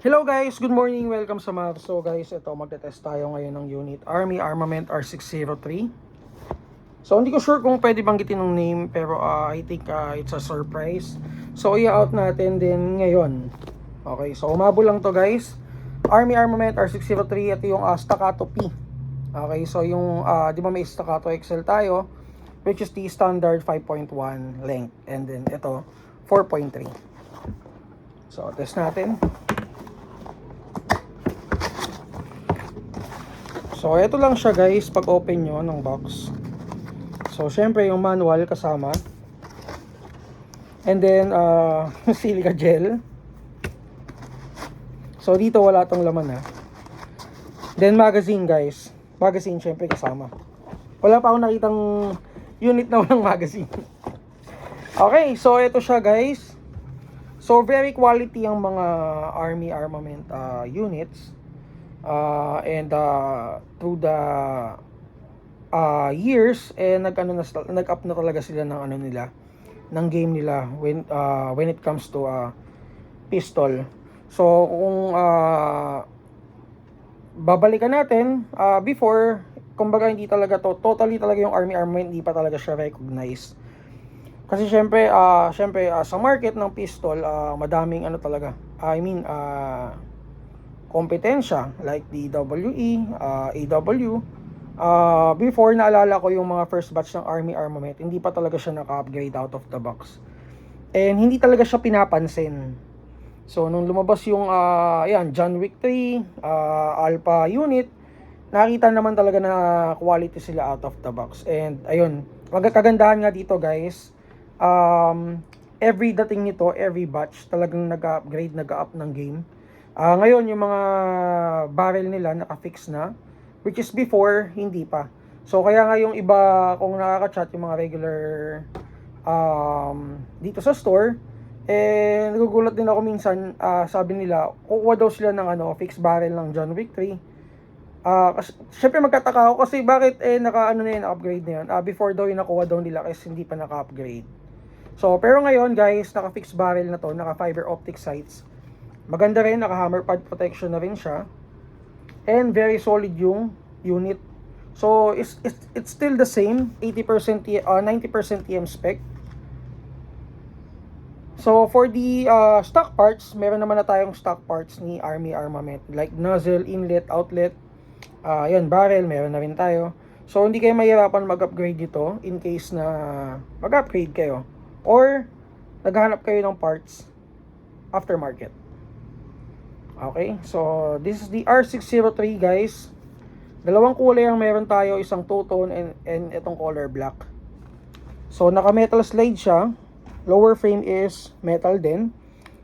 Hello guys, good morning, welcome sa Mav. So guys, ito magte-test tayo ngayon ng unit Army Armament R603. So hindi ko sure kung pwede banggitin ng name, pero I think it's a surprise. So i-out natin din ngayon. Okay, so umabol lang to guys. Army Armament R603, ito yung Staccato P. Okay, so yung di ba may Staccato XL tayo, which is the standard 5.1 length, and then ito 4.3. So test natin. So, ito lang siya guys, pag open nyo ng box. So, syempre yung manual kasama. And then, silica gel. So, dito wala tong laman ha. Then, magazine guys. Magazine syempre kasama. Wala pa akong nakitang unit na walang magazine. Okay, so ito siya guys. So, very quality ang mga Army Armament units. Through the years nag-up na talaga sila ng ng game nila when it comes to pistol. So kung babalikan natin, before, kumbaga hindi talaga totally talaga yung Army Armament, hindi pa talaga siya recognized. Kasi syempre sa market ng pistol, madaming kompetensya like DWE, AW. Before, naalala ko yung mga first batch ng Army Armament, hindi pa talaga siya naka-upgrade out of the box. And hindi talaga siya pinapansin. So, nung lumabas yung John Wick 3, Alpha unit, nakita naman talaga na quality sila out of the box. And ayun, kagandahan nga dito guys, every dating nito, every batch, talagang nag-upgrade, nag-up ng game. Ngayon, yung mga barrel nila naka-fix na, which is before, hindi pa. So, kaya nga yung iba, kung nakaka-chat, yung mga regular dito sa store, nagugulat din ako minsan, sabi nila, kukuha daw sila ng fixed barrel ng John Wick 3. Kasi, syempre magkataka ako kasi bakit naka-upgrade na yun. Before daw yung nakuha daw nila kasi hindi pa naka-upgrade. So, pero ngayon guys, naka-fixed barrel na to, naka-fiber optic sights. Maganda rin, naka-hammer pad protection na rin siya. And very solid yung unit. So, it's still the same, 90% TM spec. So, for the stock parts, meron naman na tayong stock parts ni Army Armament. Like nozzle, inlet, outlet. Barrel, meron na rin tayo. So, hindi kayo mahirapan mag-upgrade dito in case na mag-upgrade kayo. Or, naghahanap kayo ng parts aftermarket. Okay, so this is the R603 guys. Dalawang kulay ang meron tayo, isang two-tone and itong color black. So naka metal slide siya. Lower frame is metal din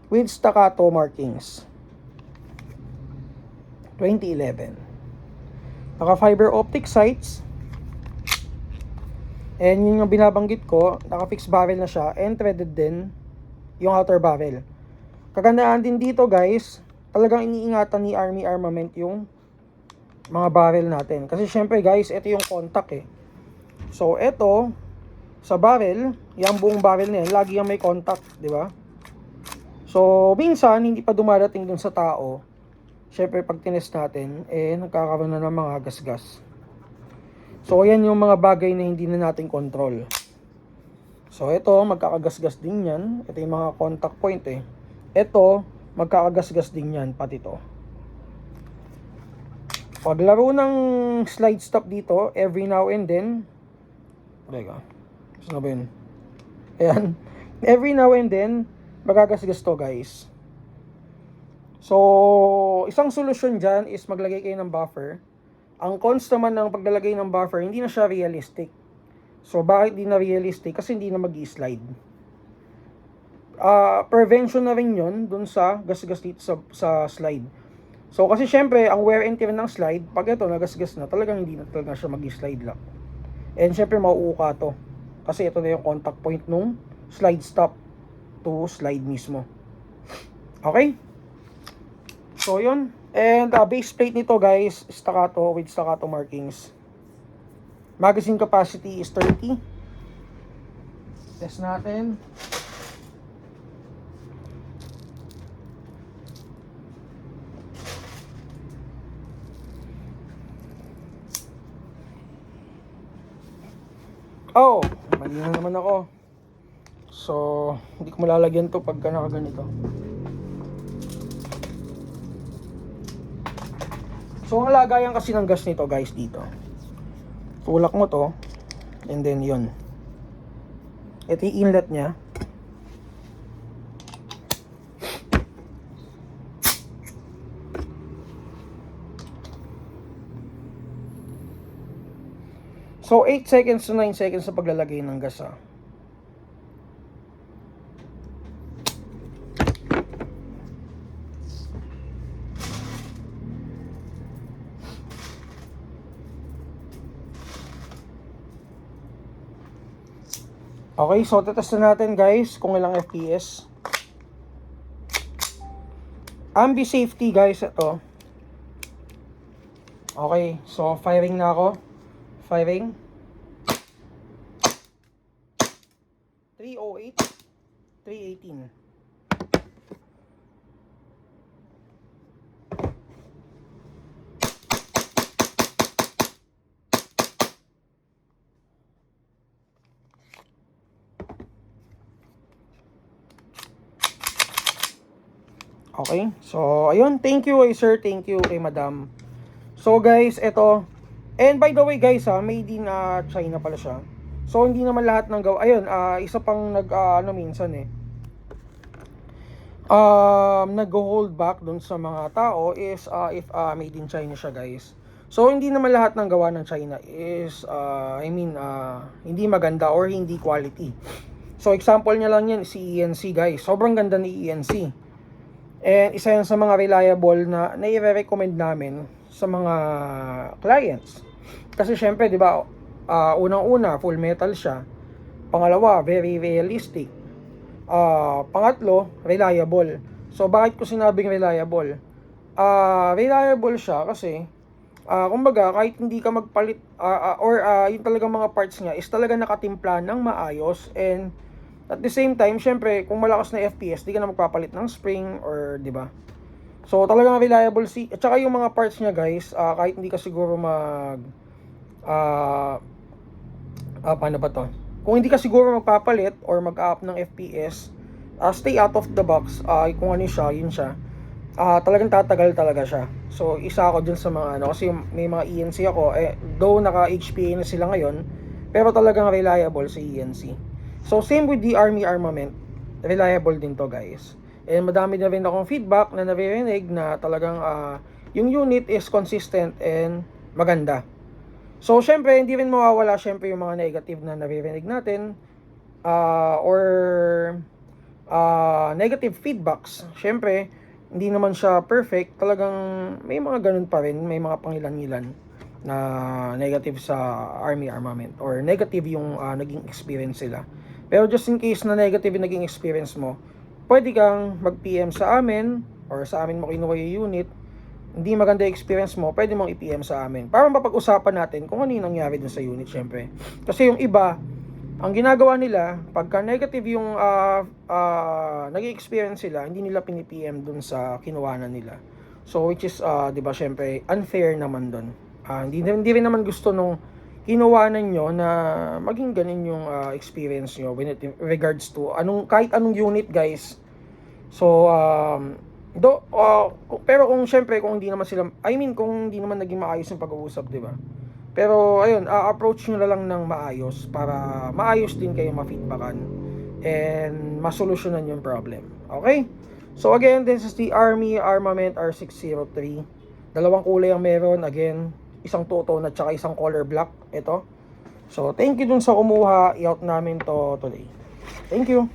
with staccato markings. 2011. Naka fiber optic sights. And yun yung binabanggit ko, naka fixed barrel na siya and threaded din yung outer barrel. Kagandaan din dito guys, talagang iniingatan ni Army Armament yung mga barrel natin. Kasi syempre guys, ito yung contact eh. So ito, sa barrel, yung buong barrel na yan, lagi yung may contact, di ba? So minsan, hindi pa dumarating dun sa tao. Syempre pag tinest natin, nagkakaroon na ng mga gasgas. So yan yung mga bagay na hindi na natin control. So ito, magkakagasgas din yan. Ito yung mga contact point eh. Ito, magkakagasgas din yan, pati to. Paglaro ng slide stop dito, every now and then, saan ba yun? Ayan, every now and then, magagasgas to guys. So, isang solusyon dyan is maglagay kayo ng buffer. Ang cons naman ng paglalagay ng buffer, hindi na siya realistic. So, bakit hindi na realistic? Kasi hindi na mag-i-slide. Prevention na rin yun dun sa gasgas dito sa slide. So kasi syempre ang wear and tear ng slide, pag ito nagasgas na, talagang hindi na talaga siya mag-slide lock. And syempre mauuka to kasi ito na yung contact point nung slide stop to slide mismo. Okay, so yun. And base plate nito guys, staccato with staccato markings. Magazine capacity is 30. Test natin. Oh, mali na naman ako. So, hindi ko malalagyan to pagka nakaganito. So, ang lagayan kasi ng gas nito guys dito. Tulak mo to. And then yun. Ito yung inlet niya. So, 8 seconds to 9 seconds sa paglalagay ng gas ha. Okay, so tetest na natin guys kung ilang FPS. Ambi safety guys ito. Okay, so firing na ako. Firing. 308, 318. Okay, so ayun, thank you sir, thank you kay madam. So guys, ito. And by the way guys made in China pala siya. So hindi naman lahat ng gawa. Ayun, isa pang minsan nag-hold back dun sa mga tao is if made in China siya guys. So hindi naman lahat ng gawa ng China is hindi maganda or hindi quality. So example niya lang yan si ENC guys. Sobrang ganda ni ENC. And isa yan sa mga reliable na i-recommend namin sa mga clients. Kasi syempre, 'di ba, unang-una full metal siya. Pangalawa, very realistic. Pangatlo, reliable. So bakit ko sinabing reliable? Reliable siya kasi kumbaga kahit hindi ka magpalit yung talagang mga parts niya is talaga nakatimpla ng maayos, and at the same time, syempre, kung malakas na FPS, di ka na magpapalit ng spring or, di ba? So, talagang reliable at saka yung mga parts niya, guys, kahit hindi ka siguro paano ba to? Kung hindi ka siguro magpapalit or mag-up ng FPS, stay out of the box, kung ano siya, yun siya. Talagang tatagal talaga siya. So, isa ako dyan sa mga kasi may mga ENC ako, though naka-HPA na sila ngayon, pero talagang reliable sa ENC. So, same with the Army Armament. Reliable din to guys. And madami na rin akong feedback na naririnig na talagang yung unit is consistent and maganda. So, syempre, hindi rin mawawala syempre yung mga negative na naririnig natin or negative feedbacks. Syempre, hindi naman siya perfect. Talagang may mga ganun pa rin. May mga pangilan-ilan na negative sa Army Armament or negative yung naging experience sila. Pero just in case na negative yung naging experience mo, pwede kang mag-PM sa amin or sa amin mo kinuha yung unit. Hindi maganda yung experience mo, pwede mong i-PM sa amin para mapag-usapan natin kung ano yung nangyari dun sa unit syempre. Kasi yung iba, ang ginagawa nila, pagka negative yung naging experience sila, hindi nila pini-PM dun sa kinuhanan nila. So which is, di ba syempre, unfair naman dun. Hindi rin naman gusto nung kinuhanan nyo na maging ganun yung experience nyo when it regards to kahit anong unit guys. So pero kung syempre kung hindi naman sila kung hindi naman naging maayos yung pag-uusap, di ba? Pero ayun, approach nyo na lang ng maayos para maayos din kayo ma-feedbackan and masolusyonan yung problem. Okay? So again, this is the Army Armament R603. Dalawang kulay ang meron. Again, isang two-tone at saka isang color black. Ito. So, thank you dun sa kumuha. I-out namin to today. Thank you.